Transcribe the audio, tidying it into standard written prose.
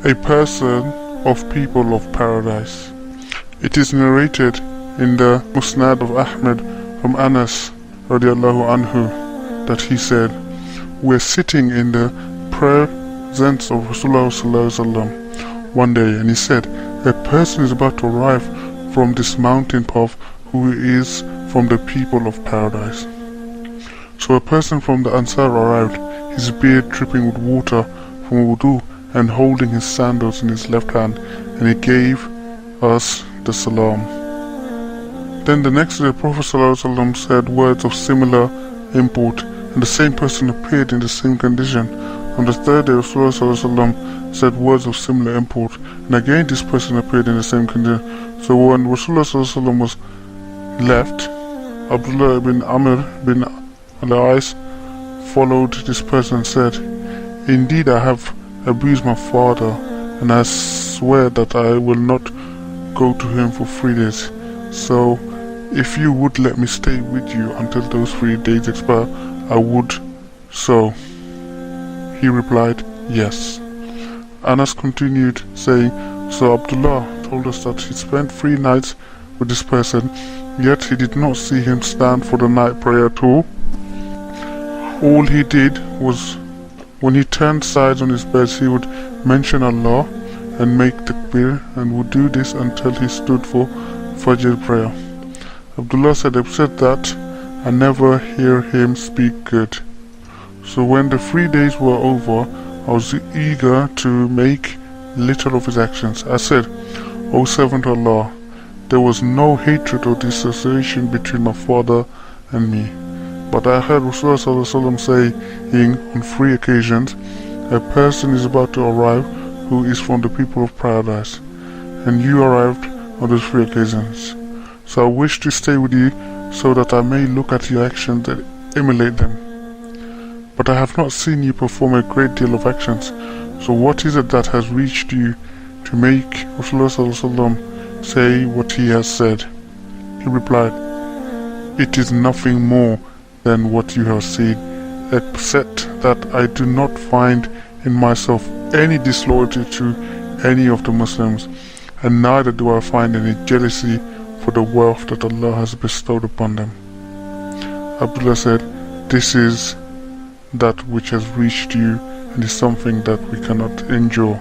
a person of people of paradise. It is narrated in the Musnad of Ahmad from Anas radiallahu anhu that he said, "We're sitting in the presence of Rasulullah sallallahu alaihi wasallam one day, and he said, a person is about to arrive from this mountain path who is from the people of paradise." So a person from the Ansar arrived, his beard dripping with water from wudu and holding his sandals in his left hand, and he gave us the salam. Then the next day the Prophet ﷺ said words of similar import, and the same person appeared in the same condition. On the third day Rasulullah ﷺ said words of similar import, and again this person appeared in the same condition. So when Rasulullah ﷺ was left, Abdullah ibn Amr bin al-Ais followed this person and said, "Indeed I have abused my father, and I swear that I will not go to him for 3 days. So if you would let me stay with you until those 3 days expire, I would." So he replied, "Yes." Anas continued saying, "So Abdullah told us that he spent 3 nights with this person, yet he did not see him stand for the night prayer at all. All he did was, when he turned sides on his bed, he would mention Allah and make takbir, and would do this until he stood for Fajr prayer." Abdullah said, "Except that, I never hear him speak good." So when the 3 days were over, I was eager to make little of his actions. I said, "O servant of Allah, there was no hatred or dissociation between my father and me. But I heard Rasulullah ﷺ saying on 3 occasions, a person is about to arrive who is from the people of paradise, and you arrived on those 3 occasions. So I wish to stay with you so that I may look at your actions and emulate them. But I have not seen you perform a great deal of actions. So what is it that has reached you to make Rasulullah ﷺ say what he has said?" He replied, "It is nothing more than what you have seen, except that I do not find in myself any disloyalty to any of the Muslims, and neither do I find any jealousy for the wealth that Allah has bestowed upon them." Abdullah said, "This is that which has reached you, and is something that we cannot endure."